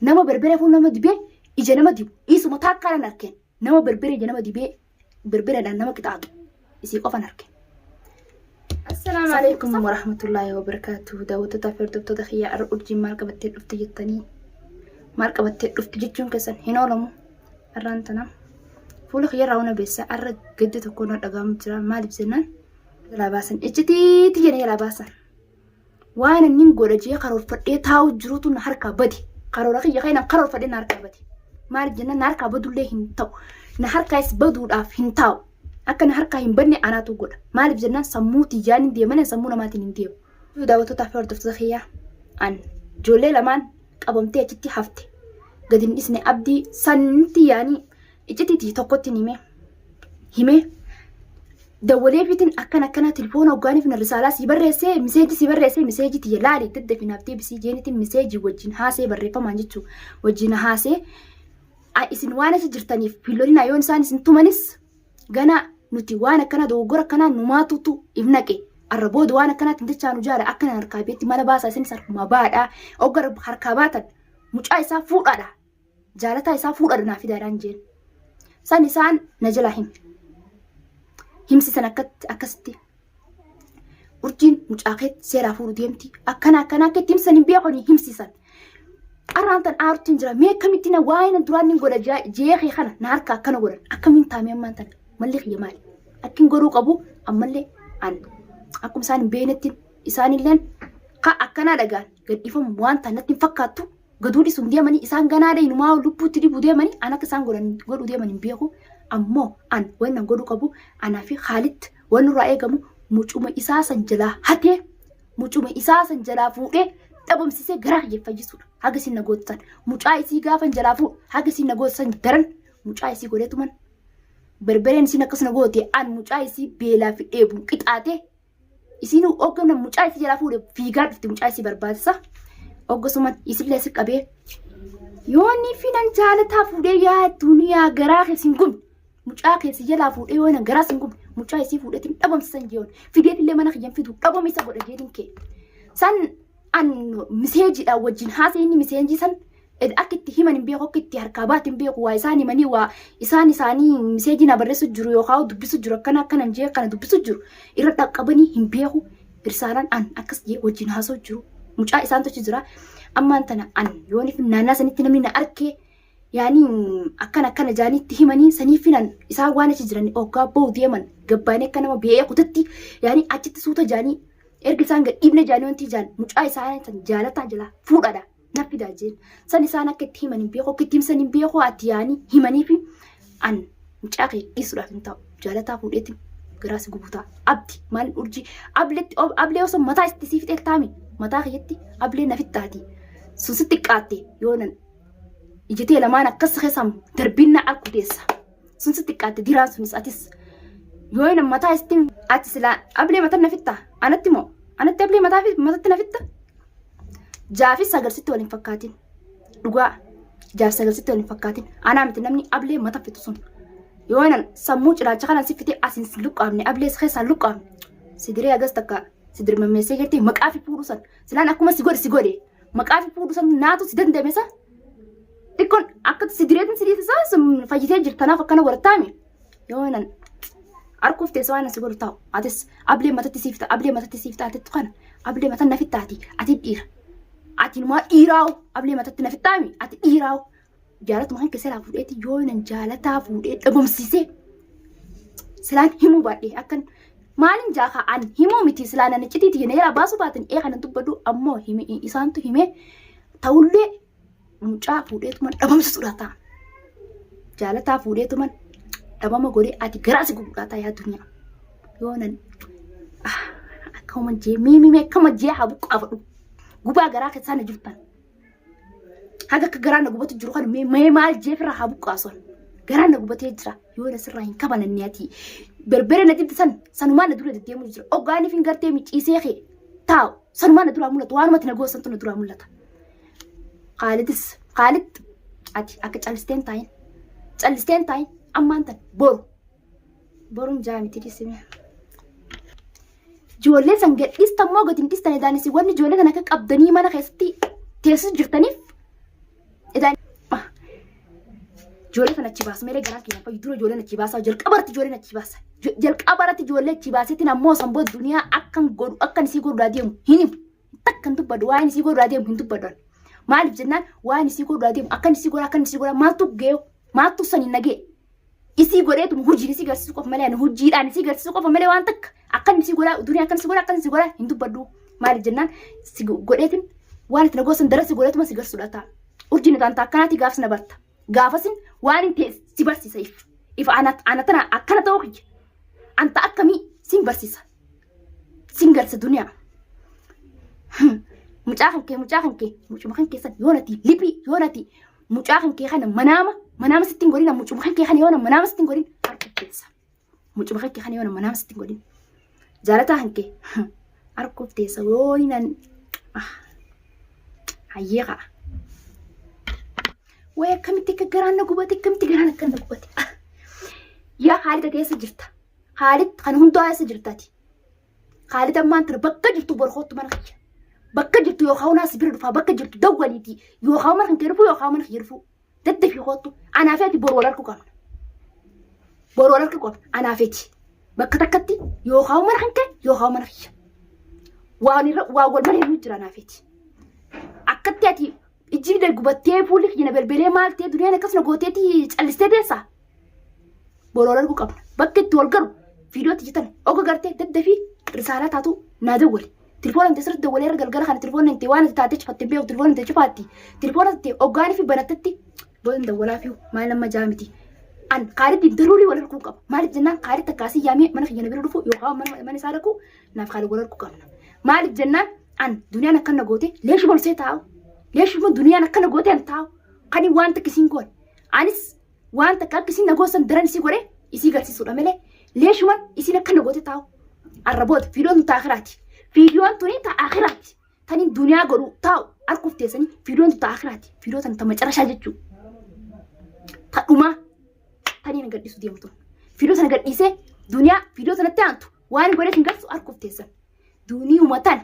nama berbere fuun nama dibee ija nama dibu isuma taakkaan arkeen nama berbere ija nama dibee berbereedhaan nama qixaatu isii qofan arkeen. Assalaamu alaikum warahmatullaahi wabarakaatuh. Daawwattoota fi hordoftoota kiyyaa har'a urjiin maal qabattee dhufte jettanii maal qabattee dhufte jechuun keessan hin oolamu. Har'aan tana fuula kiyya irraa hona beessa har'a gaddi tokko na dhaga'amu jira. Maaliif jennaan jalaa baasan ejjitiitti jedhee jalaa baasan waan inni godha jee karoorfadhee taa'u jirutu na harkaa badi. Karoora kiyya keenan karoorfadhee na harkaa badi. Maaliif jennaan na harkaa badullee hin ta'u. Na harkaas baduudhaaf hin taa'u. Akka na harkaa hin banne anaatu godha. Maaliif jennaan sammuu tiyyaan hin deemane sammuu namaatiin hin deemu. Daawwattoota fi hordoftoota kiyyaa an ijoollee lamaan qabamtee achitti hafte. Gadi hin dhisne abdii santi yaanii ijjitiitii tokkotti himee dawwalee fiitiin akkana telefoona hoggaaniif na risaalaa si barreessee miseejii tiyya laali daddafinaaf deebisii jeenitiin miseejii wajjin haasee barreeffamaan jechuu wajjin haasee isin waan achi jirtaniif fiilolina yoon isaan isin tumanis gana nuti waan akkana dogoggora akkanaa numaatutu if naqe arra booda waan akkanaatti hin dachaanu jaala akkana harkaa beetti mala baasaa isinis harkuma baadhaa oggar harkaa baatan mucaa isaa fuudhaadha jaalataa isaa fuudhaadha naaf fidaadhaan jeen san isaan na jala himsisan akkasitti urjiin mucaa keetti seeraa fuudhu deemti akkana akkeetti himsan hin beekanii himsisan arraan tan aartiin jira mee akkamitti na waa'ee duraan hin godha jeeqee kana na harka akkana godhan akkamiin taamee ammaan tan mallee kiyya maali akkin godhuu qabu ammallee an akkuma isaan hin beeknetti isaanilleen ka akkanaa dhagaan gadhiifamu waan taanatti hin fakkaattu gaduu dhisuun deemanii isaan ganaadha inumaa lubbuutti dhibuu deemanii an akka isaan godhuu deeman hin beeku ammoo an wannan godhuu qabu anaa fi Haalitti waan irraa eegamu mucuma isaa san jalaa hatee mucuma isaa san jalaa fuudhee dhabamsisee garaa fayyisuudha. Haga isin na gootan mucaa isii gaafan jalaa fuudhu haga isin na gootan daran mucaa isii godheetuman berbereen isin akkas na goote an mucaa isii beelaa fi dheebuun qixaatee isin hoggana mucaa isii jalaa fuudhe fiigaa dhufte mucaa isii barbaachisa hoggasuman isillee si qabee yoonni finan jaalataa fuudhee yaa duniyaa garaa keessin gumne mucaa keessi jalaa fuudhee yoona garaa sin gumne mucaa isii fuudheetiin dhabamsisan jeeyoon fideetillee mana kiyyan fidu dhabame isa godha jeetiin kee san an miseejiidha wajjin haasee inni miseejii san akka itti himan hin beeku akka itti harkaa baat hin beeku waa isaan himanii waa isaanii miseejii na barreessu jiru yookaan dubbisu jiru akkanan jee kana dubbisu jiru irra dhaqqabanii hin beeku irsaanan an akkas jee wajjin haasoo jiru mucaa isaan tochi jira ammaan tana an yoonif naannaa sanitti namni na arkee yaanii akkana jaaniitti himanii sanii finan isaan waan achi jiran hoggaa ba'u deeman gabbaanii akka nama bee'ee kutatti yaanii achitti suuta jaanii erga isaan gadhiibne jaanii wanti jaan mucaa isaanii san jaalataa jala fuudhadha naffidaa jeen san isaan akka itti himan hin beeku akka itti himsan hin beeku ati yaanii himanii fi an mucaa kee dhiisuudhaaf hin ta'u jaalataa fuudheetti garaasi gubutaa abdi maal urjii ablee osoo mataa itti siif xeeltaami mataa keetti ablee nafittaati sun si xiqqaatte yoonan ijitee lamaan akkas keessam darbinna arku teessa sun si xiqqaatte diraan sunis atis yoonan mataa itti ati silaa ablee mataa nafitta anatti ablee mataatti nafitta jaafi sagalsitti waliin fakkaatin dhugaa jaafi sagalsitti waliin fakkaatin anaa miti namni ablee mataa fitu sun yoonan sammuu ciraacha kanan si fitee asin si luqqaamne ablee keessaa luqqaamne sidiree agas takka sidir mammeessee jirti maqaa fi fuudhu san silaan akkuma si godhe maqaa fi fuudhu san naatu si dandamesa xiqqoon akka sidireetin sidiitisaa fayyitee jirtanaaf akkana godhattaame yoonan arkuuf teessa waan asi godhu ta'u atis ablee matatti siifta atettu kana ablee matan nafittaati ati dhiira ati numaa dhiiraawu ablee matatti nafittaami ati dhiiraawu jaalatuma kan keessa laa fuudheeti yoonan jaalataa fuudhee dhabamsiisee silaan himuu baadhee akkan maalin jaakaa an himuu miti silaan ana citiiti yeneeraa baasuu baatan kanan dubbadhu ammoo isaantu himee ta'ullee mucaa fuudheetuman dhabamsisuudha ta'a jaalataa fuudheetuman dhabama godhee ati garaasi gugudhaataa yaa dunyaa yoonan akkuma jee miimii akkama jee haa buqqaafadhu gubaa garaa keessaa na jirtan haga akka garaa na gubatu jiru kan mee maal jeefirraa haa buqqaason garaa na gubatee jira yoona sirraa hin kabananne ati berbere na dibdi sanumaan na dura deddeemuu jira oggaaniif hin gartee miciisee kee taa'u sanumaan na duraa mul'atu waanumatti na goosantu na duraa mul'ata Haalitti ati akka callisteen taayin ammaan tan boruun jaamiti dhisime ijoollee san gadhiistan moo gadi hin dhiistan edaanis wanni ijoollee kan akka qabdanii mana keessatti teessus jirtaniif Ijoollee kana achi baasa malee garaa keenya fayyadu ijoolleen achi baasaa jalqabarratti ijoolleen achi baasa. Jalqabarratti ijoollee achi baasetiin ammoo samboo duniyaa akkan godhu akkan isii godhu deemu hin himu. Takkan dubbadu waan isii godhu deemu hin dubbadu. Maaliif jennaan waan isii godhu deemu akkan isii godhu maaltu geeyo maaltu sanii nagee. Isii godheetu hojii isii garsiisu qofa malee hojiidhaan isii garsiisu qofa malee waan takka akkan isii godhaa duniyaa akkan isii godhaa hin dubbadu. Maaliif jennaan si godheetiin waan itti nagoosan darasi godheetuma si garsuudha ta'a. Urjiin taanta akkanaati gaafas na barta. Gaafasin waan hin ta'e si barsiisa if ana tana akkana ta'uu kiyya. Anta akkamii sin barsiisa. Sin garsa duniyaa. Mucaa kan kee san yoonati liphii yoonati mucaa kan kee kana manaama sittiin godhina mucuma kan kee kana yoona manaama sittiin godhin harka keessa. Mucuma kan kee kana yoona manaama sittiin godhin. Jaalataa kan kee harkuuf teessa yooni nan hayyee ka'a. Way akkamitti akka garaan na gubate akkamitti garaan akka na gubate. Yaa Khaalida keessa jirta. Khaalid kan hundaa keessa jirtaati. Khaalid ammaan tana bakka jirtu borkootu mana kiyya. Bakka jirtu yookaan naas bira dhufaa bakka jirtu dawwaliiti yookaan mana kan keerfu yookaan mana keerfu daddafi kootu anaafeeti bor walarku qabna. Bor walarku qabna anaafeeti. Bakka takkatti yookaan mana kan kee yookaan mana kiyya. Waa wal malee nuti jira anaafeeti. Akkatti ati ijji gubattee fuulli kiyya belbelee maal ta'e duniyaan akkasuma gooteeti callistee teessaa. Bor walarku qabna. Bakka itti wal garu viidiyootti jitan oga gartee daddafi risaalaa taatu naa dawwali. Telefoon inte sirriitti dawalee galgala kana telefoon inte waan taatee cufattee beeku telefoon inte cufaatti. Telefoon inte oggaanii fi banatatti boodin dawwalaa fi maal amma jaamiti. An Khaalid daruurii wal harkuu qaba. Maaliif jennaan Khaalid akkaasii yaamee mana kiyya bira dhufu yookaan mana isaa dhaqu naaf Khaalid wal harkuu qabna. Maaliif jennaan an duniyaan akkana goote leeshii bolsee taa'u. Leeshii kun duniyaan akkana goote an taa'u. Kani waan takka isiin goone. Anis waan takka akka isiin nagoosan daran isii godhee isii garsiisuudha malee leeshuman isiin akkana goote taa'u. Arraboota viidiyoon taa'akhiraati. Viidiyoon tuni taa'akhiraati. Tani duniyaa godhu taa'u harkuuf teessanii viidiyoon taa'akhiraati. Viidiyoo tan macarashaa jechuudha. Tadhumaa tanii na gadhiisu deemtu. Viidiyoo sana gadhiisee duniyaa viidiyoo sanatti aantu waan godhee hin garsu harkuuf teessan. Dunii uumatan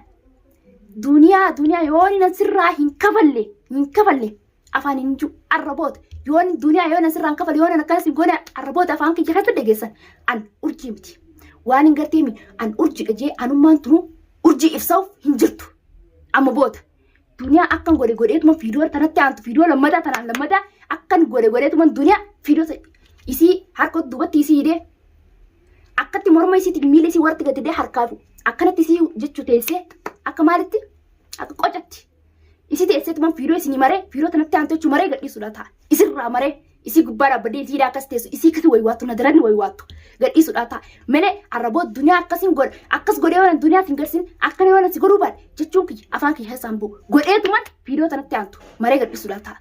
duniyaa yooni na sirraa hin kafalle afaan hin jiru arraboota yooni duniyaa yooni sirraa hin kafalle yooni akkanas hin goone arraboota afaan kiyya keessatti dhageessan an urjii miti. Waan hin garteemi an urjii dhajee anummaan tunu urjii ibsauf hin jirtu. Amma booda duniyaa akkan godheetuma viidiyoo tanatti aantu viidiyoo lammataa tanaan lammataa akkan godheetuma duniyaa viidiyoo isii harka duubatti isii hidhee akkatti morma isiitiin miila isii warti gadi harkaafu akkanatti isii jechuu teessee akka maalitti akka qocatti isii teesseetuma viidiyoo isinii maree viidiyoo tanatti aantu jechuu maree gadhiisuudha ta'a. Isirraa maree isii gubbaa dhaabbadee isii akkas teessu isii kasi waywaattu na daranni waywaattu gadhiisuudha ta'a. Malee arraboota duniyaa akkasiin godhe akkas godhee waan duniyaas hin garsin akkana waan si godhuu baadhe jechuun kiyya afaan kiyya isaan bu'u godheetuman viidiyoo tanatti aantu maree gadhiisuudha ta'a.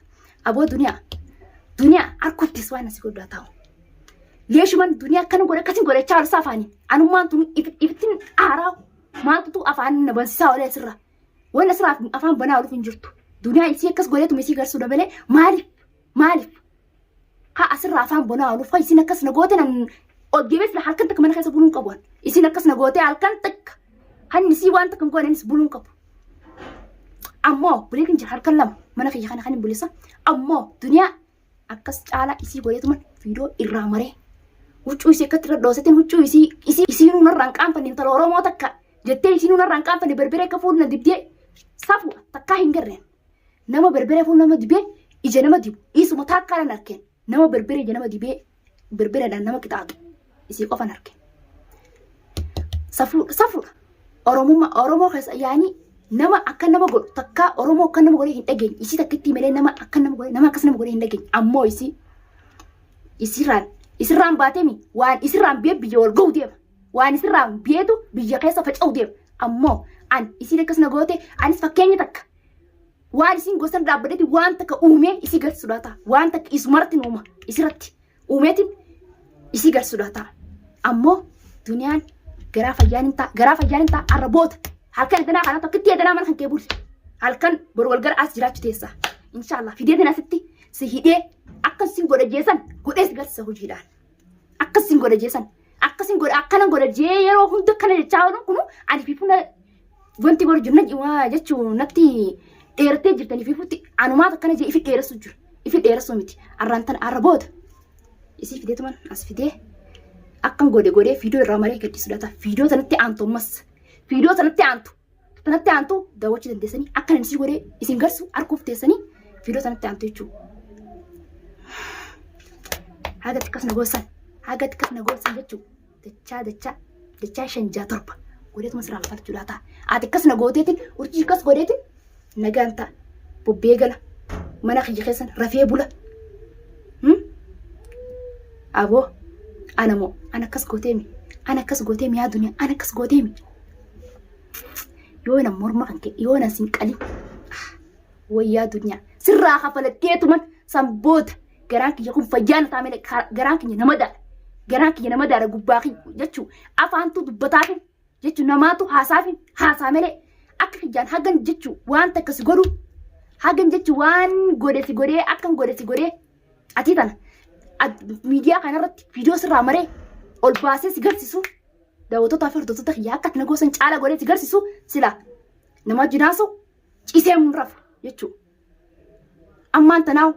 Aboo duniyaa harkuttis waan asi godhaa taa'u. Leeshuman duniyaa akkana godhe akkasiin godhachaa olsa afaanii anummaan tunu iftiin aaraa maaltu afaan na bansisaa olee sirra waan asirraa afaan banaa oluuf hin jirtu. Duniyaa isii akkas godheetuma isii garsuudha malee maaliif haa asirraa afaan banaa oluuf haa isiin akkas na goote nan ogeessi halkan takka mana keessa buluun qabu isiin akkas na goote halkan takka hanni isii waan takka goonenis buluun qabu. Ammoo bulee kan jira halkan lama mana kiyya kana kan hin bulisa ammoo duniyaa akkas caalaa isii godheetuma viidiyoo irraa maree. Huccuu isii akkatti irra dhoosateen huccuu isii nunarraa hin qaanfanne intala Oromoo takka jettee isii nunarraa hin qaanfanne berbere akka fuudhuna dibdee safu takkaa hin garreen. Nama berbere fuudhuna nama dibee ija nama dibu isuma taakkaadhaan arkeen nama berbere ija nama dibee berbereedhaan nama qixaatu isii qofan arkeen. Safuudha. Oromoo keessa yaani nama akka nama godhu takkaa Oromoo akka nama godhee hin dhageenye isii takkitti malee nama akka nama godhee nama akkas nama godhee hin dhageenye ammoo isirraan baatemi waan isirraan biyya biyya wal ga'u deema waan isirraan biyeetu biyya keessa faca'u deema ammoo an isiin akkas na goote anis fakkeenya takka waan isiin gosan dhaabbadeeti waan takka uumee isii garsiisuudha ta'a waan takka isumarratti uuma isirratti uumeetiin isii garsiisuudha ta'a ammoo duniyaan garaa fayyaan hin ta'a arraboota halkan edanaa kana tokkitti edanaa mana kan kee bulche halkan bor wal gara as jiraachuu teessa inshaallah fideetiin asitti si hidhee akkasiin godha jeesan godhee si garsiisa hojiidhaan akkasiin godha jeesan akkasiin godha akkana godha jee yeroo hunda kana jechaa oolu kunu ani fiifuna wanti godhu jirna jechuun natti dheerattee jirtanii fiifutti anumaata akkana jee ifi dheeressuu jiru ifi dheeressuu miti arraantan arraboota isii fideetuman as fidee akkan godee fiidiyoo irraa maree gaddisuudhaata. Fiidiyoo sanatti aantu ammas fiidiyoo sanatti aantu daawwachuu dandeessanii akka namni godhee isin garsu arguuf teessanii fiidiyoo sanatti aantu jechuudha. Hagati akkas na goosan jechuudha. Dachaa 5-7 godheetuma sirraa falchuudhaata. Ati akkas na gooteetiin urjii akkas godheetiin nagaan ta'a. Bobbee gala mana kiyya keessan rafee bula. Aboo ana akkas gooteemi yaa duniyaa ana akkas gooteemi. Yoo na morma kan kee yoo na sin qalin wayyaa duniyaa sirraa kafaladheetuman sanboota garaan kiyya kun fayyaan ta'a malee garaan kiyya nama daara gubbaa kiyya jechuu afaantu dubbataafin jechuu namaatu haasaafin haasaa malee akka kiyyaan hagan jechuu waan takka si godhu hagan jechuu waan godhe akkan godhe ati tana miidiyaa kanarratti viidiyoo sirraa maree ol baasee si garsiisu daawwattoota fi hordoftoota kiyyaa akka na goosan caala godhee si garsiisu sila nama jinaasu cisee rafa jechuudha. Ammaan tanaawu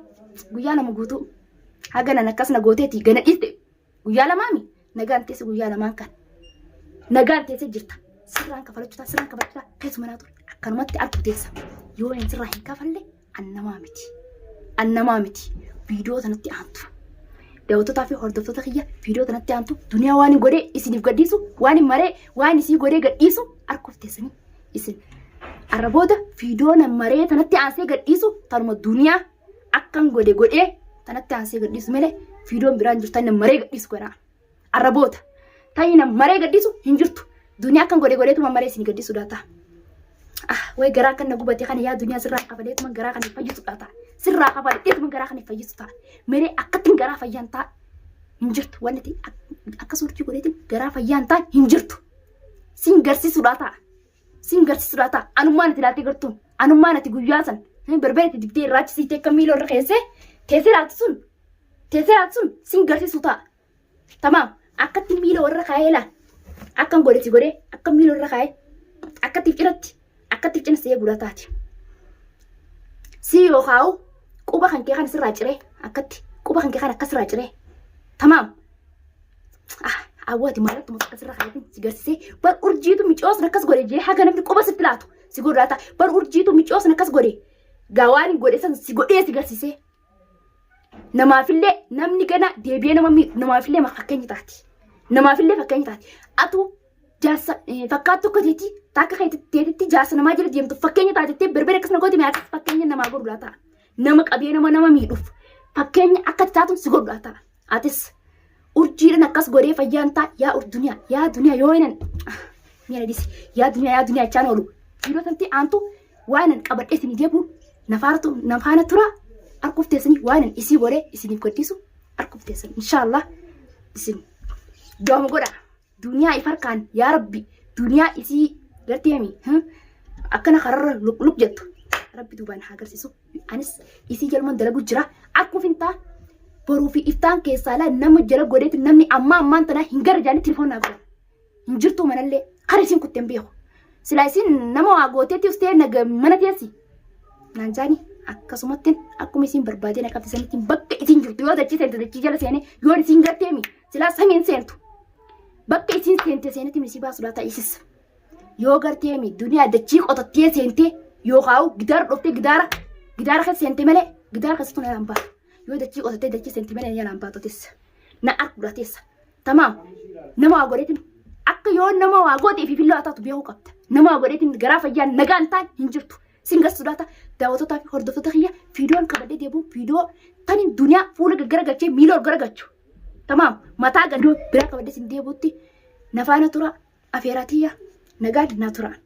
guyyaa lama guutuu haganan akkas na gooteeti gana dhiiste guyyaa lamaami nagaan teesse guyyaa lamaan kan nagaan teesse jirta sirraan kafalachuutaa keessuma naa ture akkanumatti argu teessa yoo hin sirraa hin kafalle annamaa miti viidiyoo sanatti aantu. Daawwattoota fi hordoftoota kiyya viidiyoo kanatti aantu duniyaa waan godhee isiniif gadhiisu waan maree waan isii godhee gadhiisu arguuf teessanii isin arrabooda viidiyoo na maree kanatti aansee gadhiisu tanuma duniyaa akkan godhee kanatti aansee gadhiisu malee viidiyoon biraan jirtu na maree gadhiisu godhaa arrabooda ta'i na maree gadhiisu hin jirtu duniyaa akkan godheetuma maree isin gadhiisu daata. Way garaa kan na gubatee kana yaa duniyaa sirraa kafaleetuma garaa kan fayyisu daata. Sirraa kafaleetuma garaa kan fayyisu ta'a. Meree akkattiin garaa fayyaan ta'a hin jirtu wanti akka suurtii godheetiin garaa fayyaan ta'a hin jirtu. Sin garsiisuudhaa ta'a. Anummaan ati laatee gartuun anummaan ati guyyaa san barbee itti dibdee irraachisiitee akka miiloo irra keessee teessee laatu sun sin garsiisu ta'a. Tamaam akkatti miiloo irra kaa'ee laa akkan godhee akka miiloo irra kaa'ee akkatti cinsee gudataati. Si yoo kaa'u quba kan kee kan sirraa ciree akkatti quba kan kee kan akkas irraa ciree tamaam. Awwaati maalatti muka akkas irraa kaa'eetiin si garsiisee bar urjiitu micoosna akkas godhe jee haga namni quba sitti laatu si godhaata bar urjiitu micoosna akkas godhe gaawaan godhe san si godhee si garsiisee namaafillee namni gana deebi'ee namaafillee fakkeenya taati. Atu jaarsa fakkaattu akka teetii takka teetitti jaarsa namaa jala deemtu fakkeenya taatettee berbere akkasuma gooti mee akkas fakkeenya namaa godhu laata nama qabee nama miidhuuf fakkeenya akka taatu si godhu laata. Atis urjiidhaan akkas godhee fayyaan ta'a yaa duniyaa yoo hinan miira disi yaa duniyaa jechaan oolu viidiyoo sanatti aantu waanan qabadhee isinii deebi'u nafaana tura arguuf teessanii waanan isii godhee isiniif gadhiisu arguuf teessan inshaallah isin dooma godha. Duniyaa ifarkaan yaa rabbi duniyaa isii garteemi akkana kararra luk jettu rabbi duubaan haa agarsiisu. Anis isii jalman dalagu jira akkuma fintaa boruu fi iftaan keessaa laa nama jala godheetti namni ammaan tanaa hin gara jaanii tilifoonaa godhan hin jirtu manallee kan isin kutteen beeku silaa isin nama waa gooteetti ustee naga mana teessi naan jaanii akkasumatti akkuma isin barbaadeen akka fisanitti bakka isin jirtu yoo dachii seente dachii jala seene yoo isin garteemi silaa samiin seentu. Bakka isin seente seenetti misii baasuudhaa ta'isis yoo garteemi duniyaa dachii qotattee seentee yoo kaa'u gidaara dhoftee gidaara keessa seente malee gidaara keessattuu na yalaan baatu yoo dachii qotattee dachii seente malee na yalaan baatu teessa na arguudha teessa tamaam nama waa godheetiin akka yoo nama waa gooteef filoo taatu beekuu qabda nama waa godheetiin garaa fayyaan nagaan ta'an hin jirtu sin garsuudhaa ta'a daawwattootaa fi hordoftoota kiyya viidiyoon qabadhee deebi'u viidiyoo taniin duniyaa fuula gaggaragalchee miiloo garagachu. Tamaam mataa gandoo biraa qabadhee sin deebi'utti nafaana tura afeeraatiyya nagaan naa tura.